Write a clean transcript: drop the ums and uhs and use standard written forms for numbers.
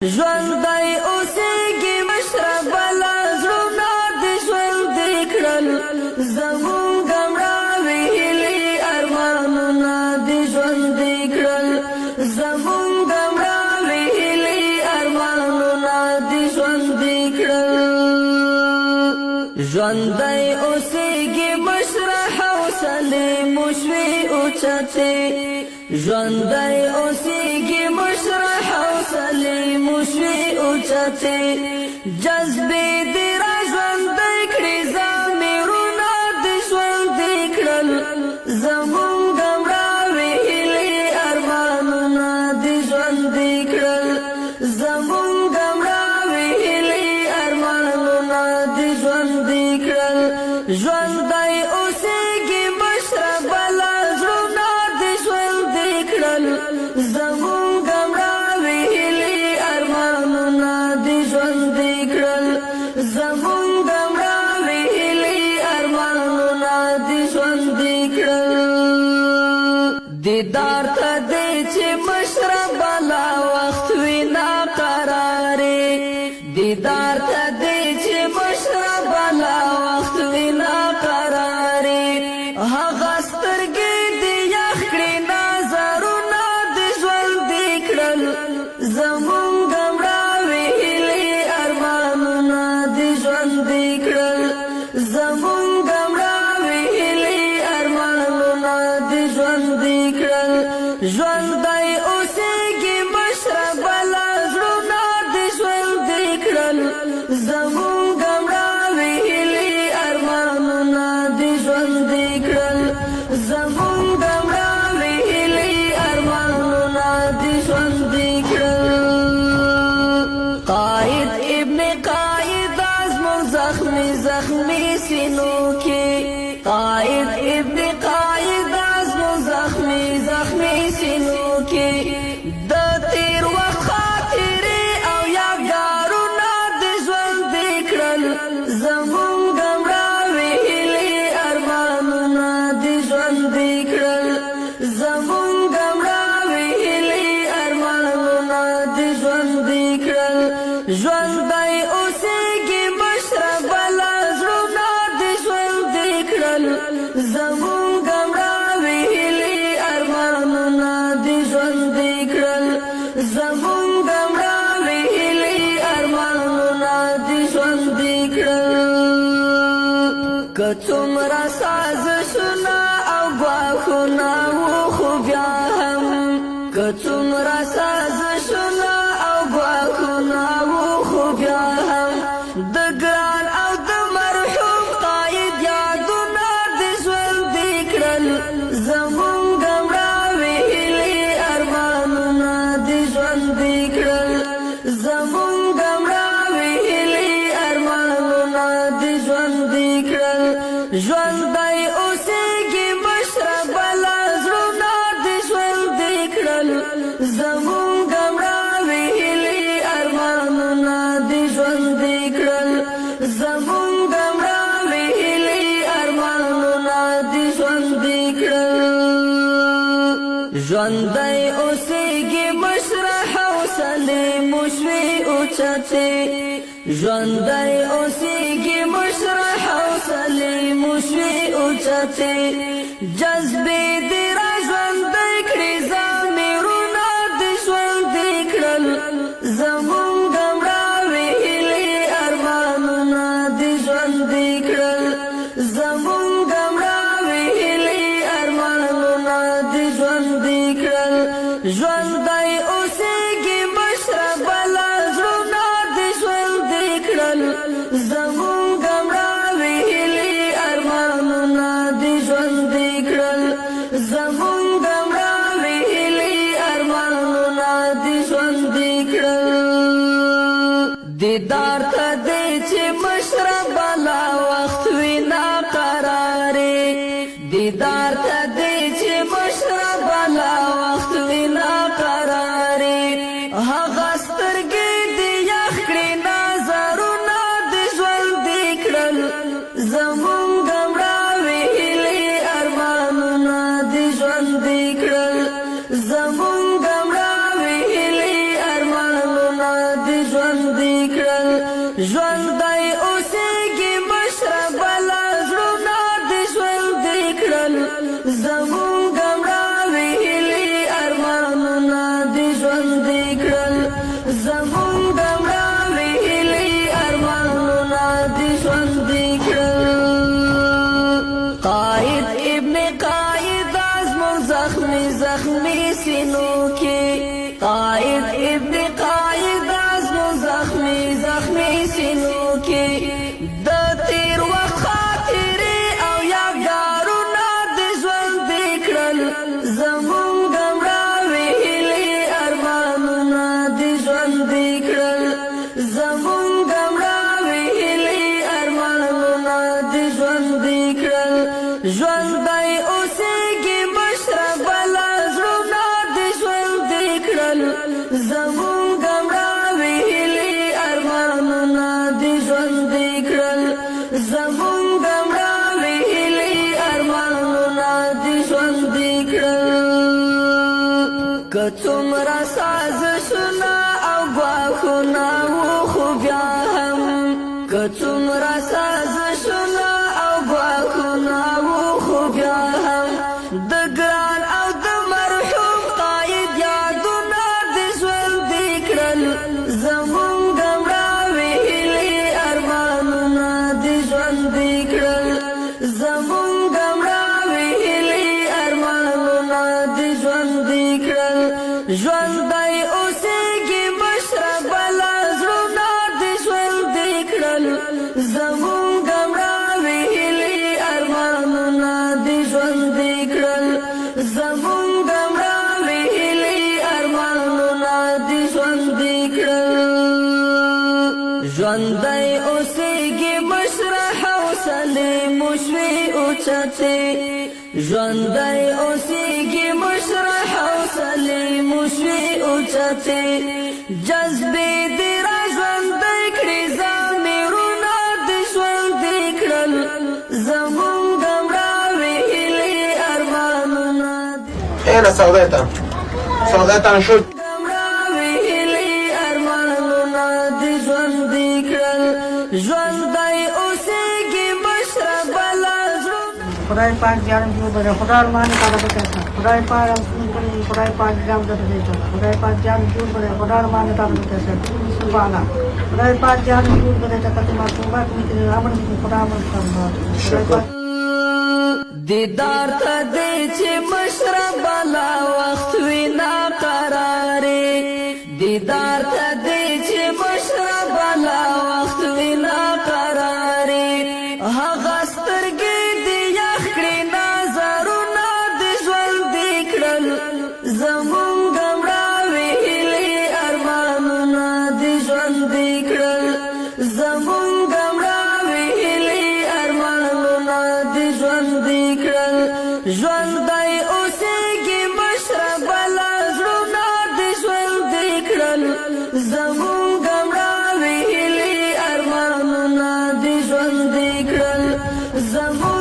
ژوندی اوسېږي مشربه لا زړونه د ژوندي کړل زمونږ مړاوې هیلې ارمانونه د ژوندي کړل زمونږ مړاوې هیلې ارمانونه د ژوندي کړل ژوندی اوسېږي مشره حوصلې مو شوې اوچتې ژوندی اوسېږي مشره حوصلې مو شوې اوچتې جذبې دې را ژوندی کړې ضمیرونه دې ژوندي کړل زمونږ مړاوې هیلې ارمانونه دې ژوندي کړل زمونږ مړاوې هیلې ارمانونه دې ژوندي کړل ژوندی اوسېږي مشربه لا زړونه دې ژوندي کړل زمونږ مړاوې هیلې ارمانونه دې ژوندي کړل زمونږ مړاوې هیلې ارمانونه دې ژوندي کړل دیدار ته دې چې مشربه لا وخت وي ناقرارې دیدار ته دې چې مشربه لا وخت وي ناقرارې هغه سترګې دې یخ کړې نظرونه دې ژوندي کړل زمونږ مړاوې هیلې ارمانونه دې ژوندي کړل زمونږ مړاوې هیلې ارمانونه دې ژوندي کړل ژوندی اوسېږي مشربه لا زړونه دې ژوندي کړل زمونږ مړاوې هیلې ارمانونه دې ژوندي کړل زمونږ مړاوې هیلې ارمانونه دې ژوندي کړل قائد ابن قائد ازمون زخمی زخمی سینو کې قائد ابن قائد ازمون زخمی زخمی سینو کې د تیر وخت خاطرې او یادګارونه دې ژوندي کړل زمونږ مړاوې هیلې ارمانونه دې ژوندي کړل زمونږ مړاوې هیلې ارمانونه دې ژوندي کړل ژوندی اوسېږي مشربه لا زړونه دې ژوندي کړل زمونږ مړاوې هیلې ارمانونه دې ژوندي کړل زمونږ مړاوې هیلې ارمانونه دې ژوندي کړل که څومره سازشونه او ګواښونه وو خو بیا هم که څومره سازشونه او ګواښونه وو خو بیا هم د ګران او د مرحوم قائد یادونه دې ژوندي کړل زمونږ مړاوې هیلې ارمانونه دې ژوندي کړل زمونږ مړاوې هیلې ارمانونه دې ژوندي کړل ژوندی اوسېږي مشربه لا زړونه دې ژوندي کړل زمونږ مړاوې هیلې ارمانونه دې ژوندي کړل زمونږ مړاوې هیلې ارمانونه دې ژوندي کړل ژوندی اوسېږي مشره حوصلې مو شوې اوچتې ژوندی اوسېږي مشره حوصلې مو شوې اوچتې جذبې دې را ژوندی کړې ضمیرونه دې ژوندي کړل زمونږ مړاوې هیلې ارمانونه دې ژوندي کړل زمونږ مړاوې هیلې ارمانونه دې ژوندي کړل ژوندی اوسېږي مشربه لا زړونه دې ژوندي کړل زمونږ مړاوې هیلې ارمانونه دې ژوندي کړل زمونږ مړاوې هیلې ارمانونه دې ژوندي کړل دیدار ته دې چې مشربه لا وخت وي ناقرارې دیدار ته دې چې مشربه لا وخت وي ناقرارې هغه سترګې دې یخ کړې نظرونه دې ژوندي کړل زمونږ مړاوې هیلې ارمانونه دې ژوندي کړل زمونږ مړاوې هیلې ارمانونه دی ژوندی کړل ژوندی اوسېږي مشره بلا زړونه دی ژوندی کړل زمونږ مړاوې هیلې ارمانونه دی ژوندی کړل زمونږ مړاوې هیلې ارمانونه دی ژوندی کړل قائد ابن قائد زمونږ زخمي زخمي سینو کې قائد ابن قائد زمونږ زخمي زخمي سینو کې د تیر وخت خاطرې او یادګارونه دی ژوندي کړل زمونږ مړاوې هیلې ارمانونه دی ژوندي کړل زمونږ مړاوې هیلې ارمانونه دی ژوندي کړل ژوندی اوسېږي مشره بلا زړونه دی ژوندي کړل زمونږ مړاوې هیلې ارمانونه دی ژوندي کړل زمونږ مړاوې هیلې ارمانونه دی ژوندي کړل که څومره سازشونه او ګواښونه وو خو بیا هم که څومره سازشونه او ګواښونه وو خو بیا هم د ګران او د مرحوم قائد یادونه دی ژوندي کړل زمونږ مړاوې هیلې ارمانونه دی ژوندي کړل زمونږ مړاوې هیلې ارمانونه دی ژوندي کړل ژوندی اوسېږي مشره بلا زړونه دی ژوندي کړل زمونږ مړاوې هیلې ارمانونه دی ژوندي کړل زمونږ مړاوې هیلې ارمانونه دی ژوندي کړل ژوندی اوسېږي مشره حوصلې مو شوې اوچتې ژوندی اوسېږي مشره حوصلې مو شوې اوچتې جذبې دې را ژوندی کړې ضمیرونه دې ژوندي کړل زمونږ مړاوې هیلې ارمانونه هنا سوداء نشوف مړاوې هیلې ارمانونه دې ژوندي کړل ژوندی اوسېږي مشره بلا زړونه خدای پاک جانم جو بره خدا ارمان تعالی بکتا خدای پاک خدای پاک جام دے دیتا خدای پاک جان جو بره خدا ارمان تعالی بکتا سبحان خدای پاک جان جو بره تکت ما توبہ کی امر خدا امر کرنا دیدار ته دی چې مشره بلا وخت وینا قرارې دیدار ته دی چې مشره بلا وخت وینا قرارې هغه سترګې دی یخ کړې نظرونه دی ژوندي کړل زمونږ مړاوې هیلې ارمانونه دی ژوندي کړل زمونږ مړاوې هیلې ارمانونه دی ژوندي کړل ژوندی اوسېږي مشره بلا زړونه دی ژوندي کړل زمونږ مړاوې هیلې ارمانونه دی ژوندي کړل زمونږ